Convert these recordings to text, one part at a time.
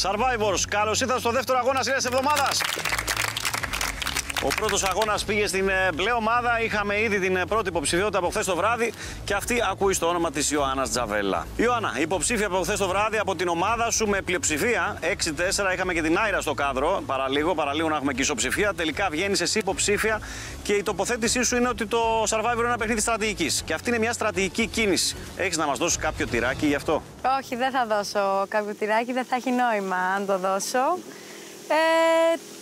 Survivors, καλώς ήρθατε στο δεύτερο αγώνα σειράς εβδομάδας. Ο πρώτος αγώνας πήγε στην μπλε ομάδα. Είχαμε ήδη την πρώτη υποψηφιότητα από χθες το βράδυ και αυτή ακούει στο όνομα της Ιωάννας Τζαβέλα. Ιωάννα, υποψήφια από χθες το βράδυ από την ομάδα σου με πλειοψηφία 6-4. Είχαμε και την Άιρα στο κάδρο. Παραλίγο να έχουμε και ισοψηφία. Τελικά βγαίνεις εσύ υποψήφια και η τοποθέτησή σου είναι ότι το Survivor είναι ένα παιχνίδι στρατηγικής. Και αυτή είναι μια στρατηγική κίνηση. Έχεις να μας δώσεις κάποιο τυράκι γι' αυτό? Όχι, δεν θα δώσω κάποιο τυράκι. Δεν θα έχει νόημα αν το δώσω.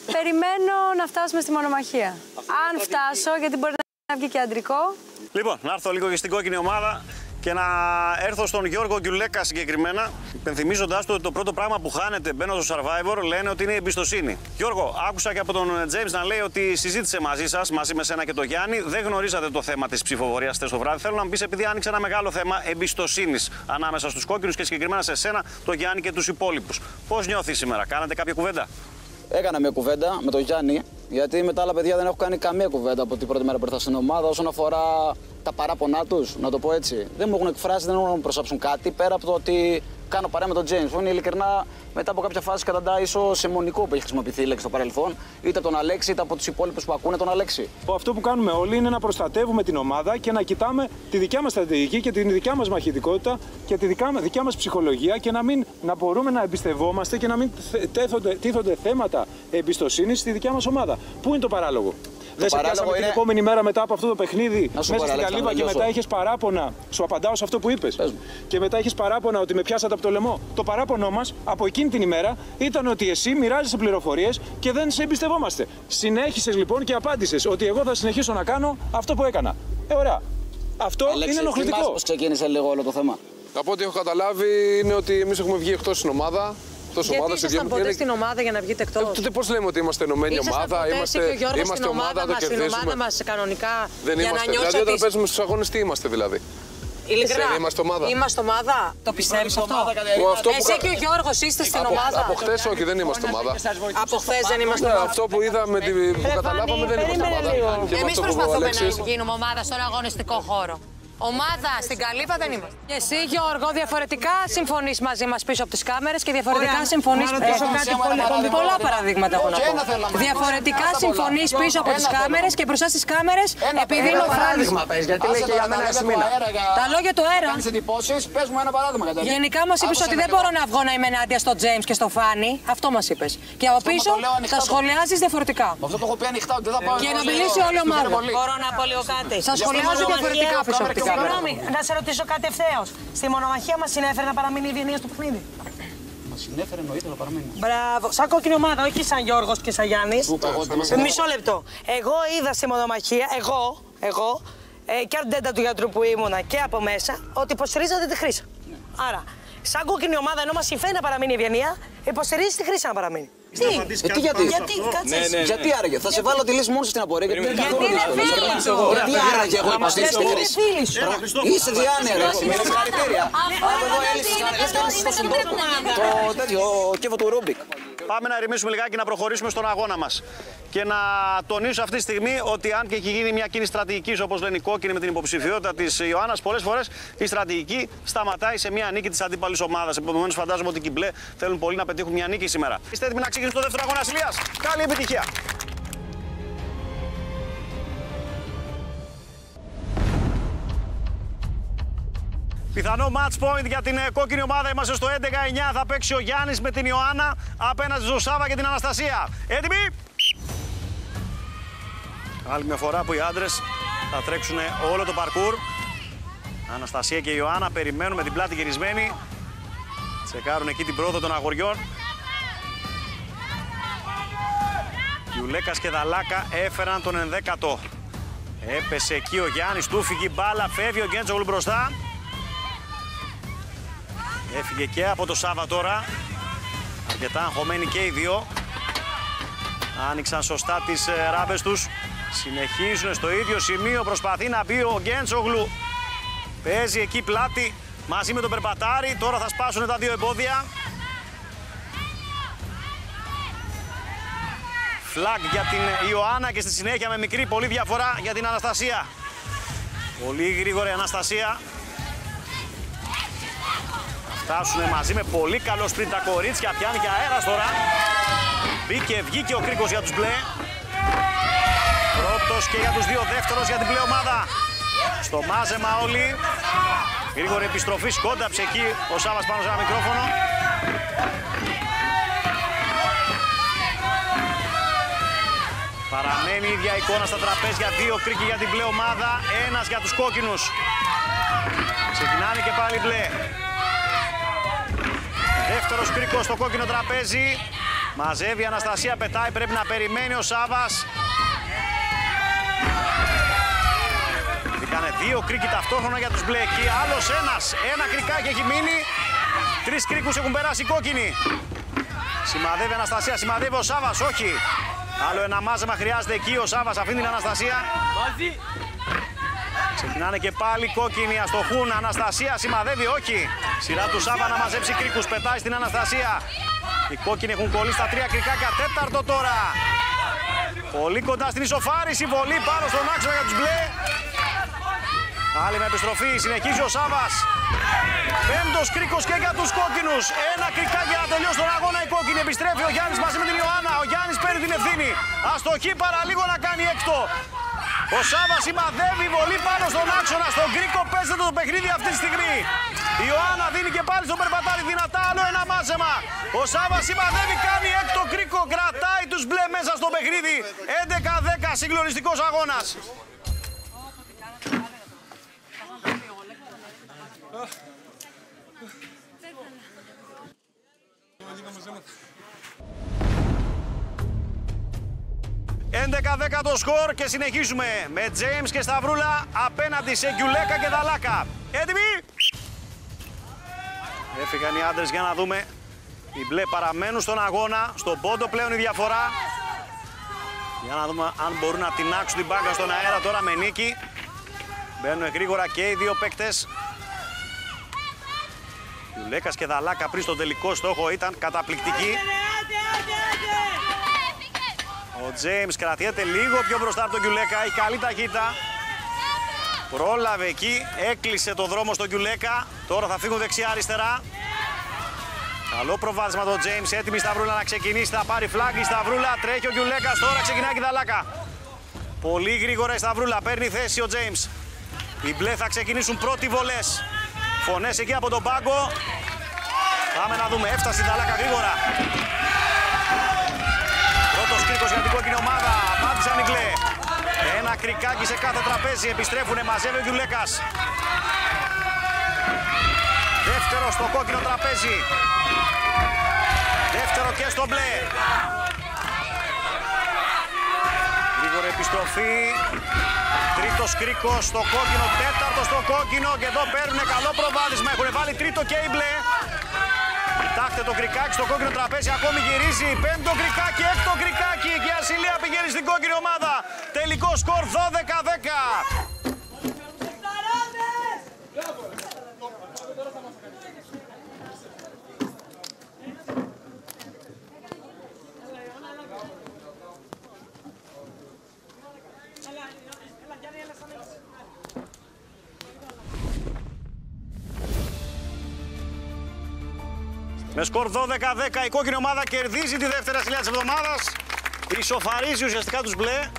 Περιμένω να φτάσουμε στη μονομαχία. Αν φτάσω, γιατί μπορεί να βγει και αντρικό. Λοιπόν, να έρθω λίγο και στην κόκκινη ομάδα και να έρθω στον Γιώργο Γκιουλέκα συγκεκριμένα, υπενθυμίζοντας του ότι το πρώτο πράγμα που χάνεται μπαίνοντας στο Survivor λένε ότι είναι η εμπιστοσύνη. Γιώργο, άκουσα και από τον James να λέει ότι συζήτησε μαζί σας, μαζί με σένα και τον Γιάννη, δεν γνωρίζατε το θέμα της ψηφοφορίας χθες το βράδυ. Θέλω να μου πεις, επειδή άνοιξε ένα μεγάλο θέμα εμπιστοσύνης ανάμεσα στους κόκκινους και συγκεκριμένα σε σένα, τον Γιάννη και τους υπόλοιπους. Πώς νιώθεις σήμερα, κάνατε κάποια κουβέντα? Έκανα μια κουβέντα με τον Γιάννη, γιατί με τα άλλα παιδιά δεν έχω κάνει καμία κουβέντα από την πρώτη μέρα που ήρθα στην ομάδα όσον αφορά τα παράπονά τους, να το πω έτσι. Δεν μου έχουν εκφράσει, δεν έχουν προσάψουν κάτι πέρα από το ότι κάνω παρέα με τον James. Είναι ειλικρινά μετά από κάποια φάση καταντά ίσως αιμονικό που έχει χρησιμοποιηθεί η λέξη στο παρελθόν, είτε από τον Αλέξη είτε από τους υπόλοιπους που ακούνε τον Αλέξη. Αυτό που κάνουμε όλοι είναι να προστατεύουμε την ομάδα και να κοιτάμε τη δικιά μας στρατηγική και τη δικιά μας μαχητικότητα και τη δικιά μας ψυχολογία και να μπορούμε να εμπιστευόμαστε και να μην τίθονται θέματα εμπιστοσύνης στη δικιά μας ομάδα. Πού είναι το παράλογο? Δεν σε πιάσαμε την επόμενη μέρα μετά από αυτό το παιχνίδι μέσα στην καλύβα και μετά είχες παράπονα. Σου απαντάω σε αυτό που είπες. Και μετά είχες παράπονα ότι με πιάσατε από το λαιμό. Το παράπονο μας από εκείνη την ημέρα ήταν ότι εσύ μοιράζεσαι πληροφορίες και δεν σε εμπιστευόμαστε. Συνέχισες λοιπόν και απάντησες ότι εγώ θα συνεχίσω να κάνω αυτό που έκανα. Ωραία. Αυτό είναι ενοχλητικό. Πώς ξεκίνησε λίγο όλο το θέμα? Από ό,τι έχω καταλάβει είναι ότι εμείς έχουμε βγει εκτός στην ομάδα. Γιατί ήσασταν ποτέ στην ομάδα για να βγείτε εκτός? Τότε πώς λέμε ότι είμαστε ενωμένη ομάδα, είμαστε ομάδα, το κερδίζουμε. Στην ομάδα μας κανονικά δεν για είμαστε. Να νιώσω δηλαδή όταν παίζουμε στους αγώνες τι είμαστε δηλαδή? Ειλικρινά, είμαστε ομάδα. Είμαστε ομάδα. Το πιστεύεις αυτό? Εσύ και ο Γιώργος είστε στην ομάδα? Από χθες όχι, δεν είμαστε ομάδα. Από χθες δεν είμαστε ομάδα. Αυτό που είδαμε, που καταλάβαμε δεν είμαστε ομάδα. Εμείς προσπαθούμε να γίνουμε ομάδα στον αγωνιστικό χώρο. Ομάδα στην καλύπα δεν είμαστε. Και εσύ, Γιώργο, διαφορετικά συμφωνείς μαζί μας πίσω από τις κάμερες και διαφορετικά συμφωνείς. Πολλά παραδείγματα έχω να πω. Διαφορετικά συμφωνείς πίσω από τις κάμερες και μπροστά στις κάμερες επειδή είναι ο Φράνης. Γιατί λέει και για μένα Γιασμίνα. Τα λόγια του αέρα. Κάνεις εντυπώσεις, πες μου ένα παράδειγμα. Γενικά μας είπες ότι δεν μπορώ να βγω να είμαι ενάντια στο James και στο Φάνη. Αυτό μας είπες. Και από πίσω τα σχολιάζεις διαφορετικά. Αυτό το έχω πει ανοιχτά ότι δεν θα πάω. Και να μιλήσει όλη η ομάδα. Μπορώ να πω λίγο κάτι. Σας σχολιάζω διαφορετικά πίσω από την κάμερα. Συγγνώμη, να σε ρωτήσω κάτι ευθέως. Στη μονομαχία μας συνέφερε να παραμείνει η Ευγενία στο παιχνίδι? Μας συνέφερε, εννοείται να παραμείνει. Μπράβο. Σαν κόκκινη ομάδα, όχι σαν Γιώργος και σαν Γιάννης. Μισό λεπτό. Εγώ είδα στη μονομαχία, εγώ και αρτέντα του γιατρού που ήμουνα και από μέσα, ότι υποστηρίζατε τη Χρύσα. Άρα, σαν κόκκινη ομάδα, ενώ μας συμφέρει να παραμείνει η Ευγενία, υποστηρίζει τη Χρύσα να παραμείνει. Γιατί άραγε, θα σε βάλω τη λύση μόνο στην απορία. Γιατί είναι φίλη σου. Γιατί άραγε εγώ υποστηρίζω τη Χρύσα? Είσαι διάνοια, ρε. Συγχαρητήρια. Το τέτοιο, κύβο του Ρούμπικ. Πάμε να ηρεμήσουμε λιγάκι και να προχωρήσουμε στον αγώνα μας. Και να τονίσω αυτή τη στιγμή ότι αν και έχει γίνει μια κίνηση στρατηγικής, όπως λένε οι κόκκινοι με την υποψηφιότητα της Ιωάννας, πολλές φορές η στρατηγική σταματάει σε μια νίκη της αντίπαλης ομάδας. Επομένως, φαντάζομαι ότι οι μπλε θέλουν πολύ να πετύχουν μια νίκη σήμερα. Είστε έτοιμοι να ξεκινήσουμε το δεύτερο αγώνα Ηλίας? Καλή επιτυχία! Πιθανό match point για την κόκκινη ομάδα. Είμαστε στο 11-9. Θα παίξει ο Γιάννης με την Ιωάννα απέναντι στο Σάβα και την Αναστασία. Έτοιμοι! Άλλη μια φορά που οι άντρες θα τρέξουν όλο το παρκούρ. Αναστασία και η Ιωάννα περιμένουν με την πλάτη γυρισμένη. Τσεκάρουν εκεί την πρόοδο των αγοριών. Γιουλέκας και Δαλάκα έφεραν τον 11ο. Έπεσε εκεί ο Γιάννης, του φύγει μπάλα, φεύγει ο Γκέντσογλου μπροστά. Έφυγε και από το Σάβα τώρα. Αρκετά αγχωμένοι και οι δύο. Άνοιξαν σωστά τις ράμπες τους. Συνεχίζουν στο ίδιο σημείο. Προσπαθεί να μπει ο Γκέντσογλου. Παίζει εκεί πλάτη μαζί με τον Περπατάρη. Τώρα θα σπάσουν τα δύο εμπόδια. Φλаг για την Ιωάννα και στη συνέχεια με μικρή πολύ διαφορά για την Αναστασία. Πολύ γρήγορη Αναστασία. φτάσουν μαζί με πολύ καλό σπριντ τα κορίτσια. Πιάνει και αέρας τώρα. Μπήκε, βγήκε ο κρίκος για τους μπλε. Πρώτος και για τους δύο, δεύτερος για την μπλε ομάδα. Στο μάζεμα όλοι. Γρήγορη επιστροφή, σκόνταψε εκεί ο Σάβας πάνω σε ένα μικρόφωνο. Παραμένει η ίδια εικόνα στα τραπέζια, δύο κρίκοι για την μπλε ομάδα, ένας για τους κόκκινους. Ξεκινάνε και πάλι μπλε. Δεύτερος κρίκος στο κόκκινο τραπέζι. Μαζεύει η Αναστασία, πετάει, πρέπει να περιμένει ο Σάβας. Κάνε δύο κρίκοι ταυτόχρονα για τους μπλε. Εκεί άλλος ένα κρικάκι έχει μείνει. Τρεις κρίκους έχουν περάσει οι κόκκινοι. Σημαδεύει η Αναστασία, σημαδεύει ο Σάβας, όχι. Άλλο ένα μάζεμα χρειάζεται εκεί, ο Σάβας αφήνει την Αναστασία. Ξεκινάνε και πάλι κόκκινοι, αστοχούν, Αναστασία σημαδεύει, όχι. Σειρά του Σάβα να μαζέψει κρίκους, πετάει στην Αναστασία. Οι κόκκινοι έχουν κολλήσει τα τρία κρικάκια, τέταρτο τώρα. Πολύ κοντά στην ισοφάριση, βολή πάνω στον άξονα για τους μπλε. Άλλη με επιστροφή, συνεχίζει ο Σάβας. Πέμπτος κρίκος και για τους κόκκινους. Ένα κρικάκι για να τελειώσει τον αγώνα. Η κόκκινη επιστρέφει. Ο Γιάννης μαζί με την Ιωάννα. Ο Γιάννης παίρνει την ευθύνη. Αστοχή παραλίγο να κάνει έκτο. Ο Σάβας σημαδεύει, βολή πάνω στον άξονα. Στον κρίκο παίζεται το παιχνίδι αυτή τη στιγμή. Η Ιωάννα δίνει και πάλι στον περπατάρι δυνατά. Άλλο ένα μάζεμα. Ο Σάβας σημαδεύει, κάνει έκτο κρίκο. Κρατάει τους μπλε μέσα στο παιχνίδι. 11-10 συγκλονιστικός αγώνας. «11-10 το σκορ και συνεχίζουμε με James και Σταυρούλα απέναντι σε Γκιουλέκα και Δαλάκα. Έτοιμοι! Έφυγαν οι άντρες για να δούμε. Οι μπλε παραμένουν στον αγώνα, στον πόντο πλέον η διαφορά. Για να δούμε αν μπορούν να τινάξουν την μπάγκα στον αέρα τώρα με νίκη. Μπαίνουν γρήγορα και οι δύο παίκτες. Γκιουλέκας και Δαλάκα πριν στον τελικό στόχο ήταν καταπληκτική. Ο James κρατιέται λίγο πιο μπροστά από τον Γκιουλέκα, έχει καλή ταχύτητα. Πρόλαβε εκεί, έκλεισε το δρόμο στον Γκιουλέκα. Τώρα θα φύγουν δεξιά-αριστερά. Καλό προβάδισμα το James, έτοιμη η Σταυρούλα να ξεκινήσει, θα πάρει φλάγκ η Σταυρούλα. Τρέχει ο Γκιουλέκας, τώρα ξεκινάει και η Δαλάκα. Πολύ γρήγορα η Σταυρούλα, παίρνει θέση ο James. Οι μπλε θα ξεκινήσουν πρώτοι βολές. Φωνές εκεί από τον πάγκο. Πάμε να δούμε, έφτασε η Δαλάκα γρήγορα. Πρώτος κρίκος για την κόκκινη ομάδα, απάντησαν οι μπλε. Ένα κρικάκι σε κάθε τραπέζι, επιστρέφουνε, μαζεύει ο Γκιουλέκας. Δεύτερο στο κόκκινο τραπέζι. Δεύτερο και στο μπλε. Γρήγορη επιστροφή. Τρίτος κρίκος στο κόκκινο, τέταρτο στο κόκκινο και εδώ παίρνουν καλό προβάδισμα. Έχουν βάλει τρίτο και οι μπλε. Κοιτάξτε το κρικάκι στο κόκκινο τραπέζι, ακόμη γυρίζει. Πέμπτο κρικάκι, έκτο κρικάκι και η Ασυλία πηγαίνει στην κόκκινη ομάδα. Τελικό σκορ 12-10. Με σκορ 12-10 η κόκκινη ομάδα κερδίζει τη δεύτερη ασυλία της εβδομάδας. Ισοφαρίζει ουσιαστικά τους μπλε.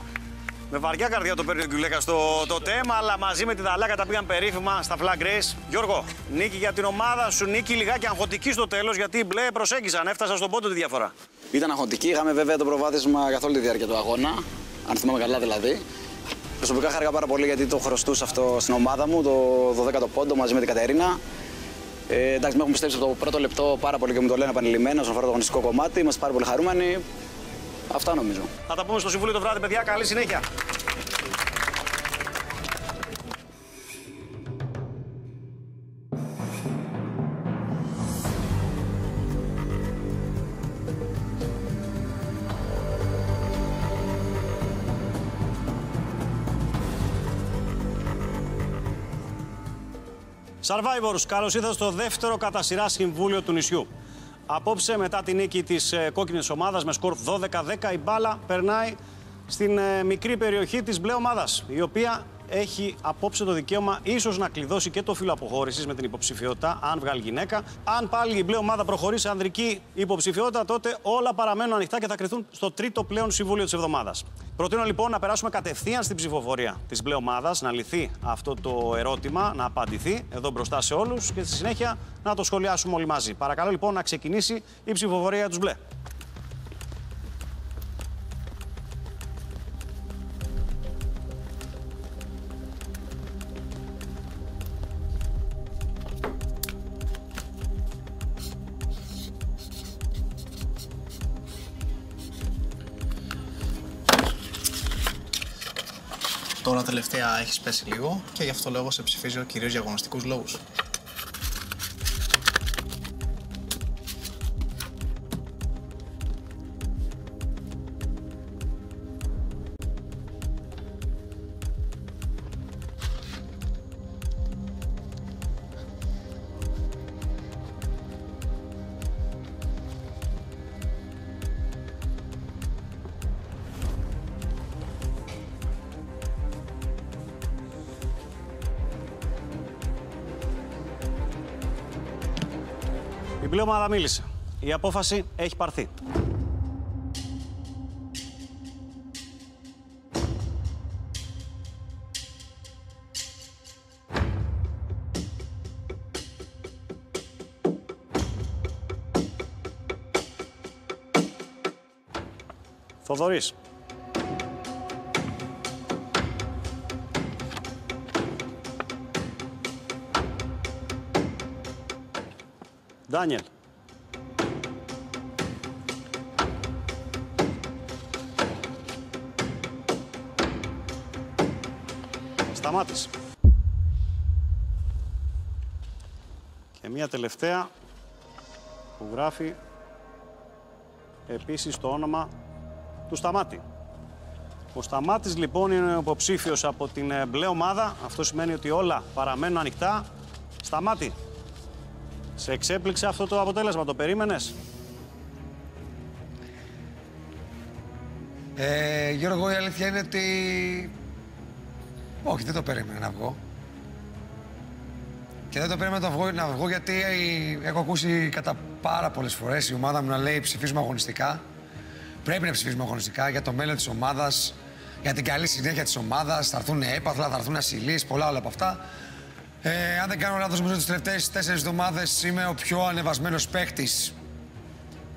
Με βαριά καρδιά το παίρνει ο Γκιουλέκας το τέμα, αλλά μαζί με τη Δαλάκα τα πήγαν περίφημα στα flag race. Γιώργο, νίκη για την ομάδα σου, νίκη λιγάκι αγχωτική στο τέλος, γιατί οι μπλε προσέγγισαν, έφτασαν στον πόντο τη διαφορά. Ήταν αγχωτική, είχαμε βέβαια το προβάδισμα καθ' όλη τη διάρκεια του αγώνα, αν θυμάμαι καλά δηλαδή. Προσωπικά χάρηκα πάρα πολύ γιατί το χρωστούσα αυτό στην ομάδα μου, το 12ο πόντο μαζί με την Κατερίνα. Εντάξει, με έχουν πιστέψει από το πρώτο λεπτό πάρα πολύ και μου το λένε επανειλημμένα όσον αφορά το αγωνιστικό κομμάτι. Είμαστε πάρα πολύ χαρούμενοι. Αυτά νομίζω. Θα τα πούμε στο Συμβούλιο το βράδυ, παιδιά. Καλή συνέχεια. Survivors, καλώς ήρθατε στο δεύτερο κατά σειρά συμβούλιο του νησιού. Απόψε, μετά τη νίκη της κόκκινης ομάδας με σκορ 12-10, η μπάλα περνάει στην μικρή περιοχή της μπλε ομάδας, η οποία έχει απόψε το δικαίωμα ίσως να κλειδώσει και το φύλλο αποχώρησης με την υποψηφιότητα, αν βγάλει γυναίκα. Αν πάλι η μπλε ομάδα προχωρήσει ανδρική υποψηφιότητα, τότε όλα παραμένουν ανοιχτά και θα κρυθούν στο τρίτο πλέον συμβούλιο της εβδομάδας. Προτείνω λοιπόν να περάσουμε κατευθείαν στην ψηφοφορία της μπλε ομάδας, να λυθεί αυτό το ερώτημα, να απαντηθεί εδώ μπροστά σε όλους και στη συνέχεια να το σχολιάσουμε όλοι μαζί. Παρακαλώ λοιπόν να ξεκινήσει η ψηφοφορία για τους μπλε. Τώρα τελευταία έχεις πέσει λίγο και γι' αυτό λόγο σε ψηφίζω κυρίως για αγωνιστικούς λόγους. Η μπλε ομάδα μίλησε. Η απόφαση έχει πάρθει. Θοδωρής. Ντάνιελ. Σταμάτης. Και μία τελευταία που γράφει επίσης το όνομα του Σταμάτη. Ο Σταμάτης λοιπόν είναι υποψήφιος από την μπλε ομάδα. Αυτό σημαίνει ότι όλα παραμένουν ανοιχτά. Σταμάτη, σε εξέπληξε αυτό το αποτέλεσμα, το περίμενες? Γιώργο, η αλήθεια είναι ότι... Όχι, δεν το περίμενα να βγω. Και δεν το περίμενα να βγω γιατί έχω ακούσει κατά πάρα πολλές φορές η ομάδα μου να λέει ψηφίζουμε αγωνιστικά. Πρέπει να ψηφίσουμε αγωνιστικά για το μέλλον της ομάδας, για την καλή συνέχεια της ομάδας. Θα έρθουν έπαθλα, θα έρθουν ασυλίες, πολλά όλα από αυτά. Αν δεν κάνω λάθος, νομίζω τις τελευταίες 4 εβδομάδες είμαι ο πιο ανεβασμένος παίκτης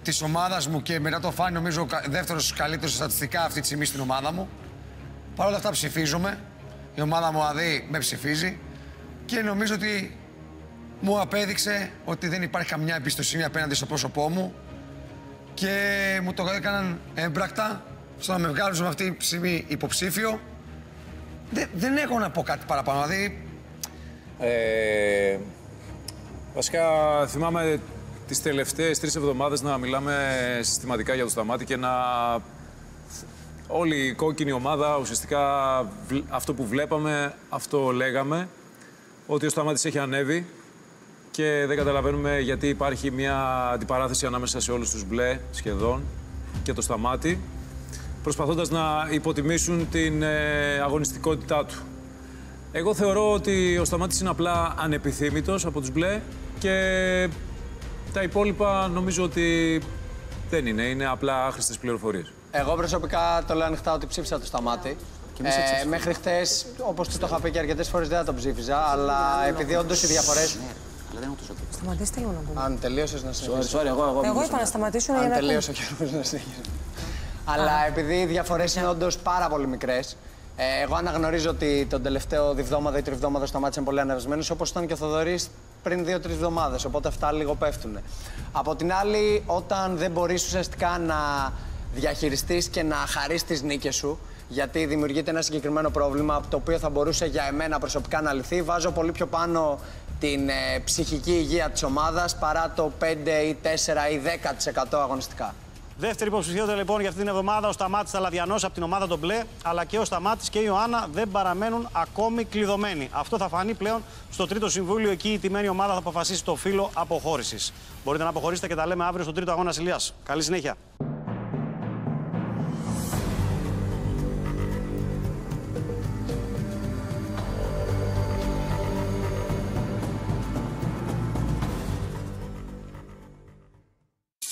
της ομάδας μου και μετά το φάνη νομίζω δεύτερος καλύτερος στατιστικά αυτή τη στιγμή στην ομάδα μου. Παρ' όλα αυτά ψηφίζομαι. Η ομάδα μου αδεί με ψηφίζει και νομίζω ότι μου απέδειξε ότι δεν υπάρχει καμιά εμπιστοσύνη απέναντι στο πρόσωπό μου και μου το έκαναν έμπρακτα στο να με βγάλουν αυτή τη στιγμή υποψήφιο. Δεν έχω να πω κάτι παραπάνω, δηλαδή... Βασικά θυμάμαι τις τελευταίες 3 εβδομάδες να μιλάμε συστηματικά για το Σταμάτη και να... Όλη η κόκκινη ομάδα, ουσιαστικά αυτό που βλέπαμε, αυτό λέγαμε, ότι ο Σταμάτης έχει ανέβει και δεν καταλαβαίνουμε γιατί υπάρχει μια αντιπαράθεση ανάμεσα σε όλους τους μπλε σχεδόν και το Σταμάτη, προσπαθώντας να υποτιμήσουν την αγωνιστικότητά του. Εγώ θεωρώ ότι ο Σταμάτης είναι απλά ανεπιθύμητος από τους μπλε και τα υπόλοιπα νομίζω ότι δεν είναι. Είναι απλά άχρηστες πληροφορίες. Εγώ προσωπικά το λέω ανοιχτά ότι ψήφισα το Σταμάτη. Μέχρι χτες, όπως του το είχα πει και αρκετές φορές, δεν θα τον ψήφιζα, αλλά επειδή όντως οι διαφορές... Σταματήστε λίγο να πούμε. Αν τελείωσες να συνεχίσεις. Εγώ είπα να σταματήσω για να... Αν τελείωσε ο καιρός να συνεχίσεις. Αλλά επειδή οι διαφορές είναι όντως πάρα πολύ μικρές, εγώ αναγνωρίζω ότι τον τελευταίο διβδόμαδα ή τριβδόμαδα ο Σταμάτης είναι πολύ ανεβασμένος, όπως ήταν και ο Θοδωρής πριν 2-3 εβδομάδες. Οπότε αυτά λίγο πέφτουν. Από την άλλη, όταν δεν μπορείς ουσιαστικά να διαχειριστείς και να χαρείς τις νίκες σου, γιατί δημιουργείται ένα συγκεκριμένο πρόβλημα από το οποίο θα μπορούσε για εμένα προσωπικά να λυθεί, βάζω πολύ πιο πάνω την ψυχική υγεία της ομάδας παρά το 5 ή 4 ή 10% αγωνιστικά. Δεύτερη υποψηφιότητα λοιπόν για αυτή την εβδομάδα, ο Σταμάτης Ταλαδιανός από την ομάδα των μπλε, αλλά και ο Σταμάτης και η Ιωάννα δεν παραμένουν ακόμη κλειδωμένοι. Αυτό θα φανεί πλέον στο τρίτο συμβούλιο. Εκεί η τιμένη ομάδα θα αποφασίσει το φύλλο αποχώρησης. Μπορείτε να αποχωρήσετε και τα λέμε αύριο στο τρίτο αγώνα Ηλίας. Καλή συνέχεια.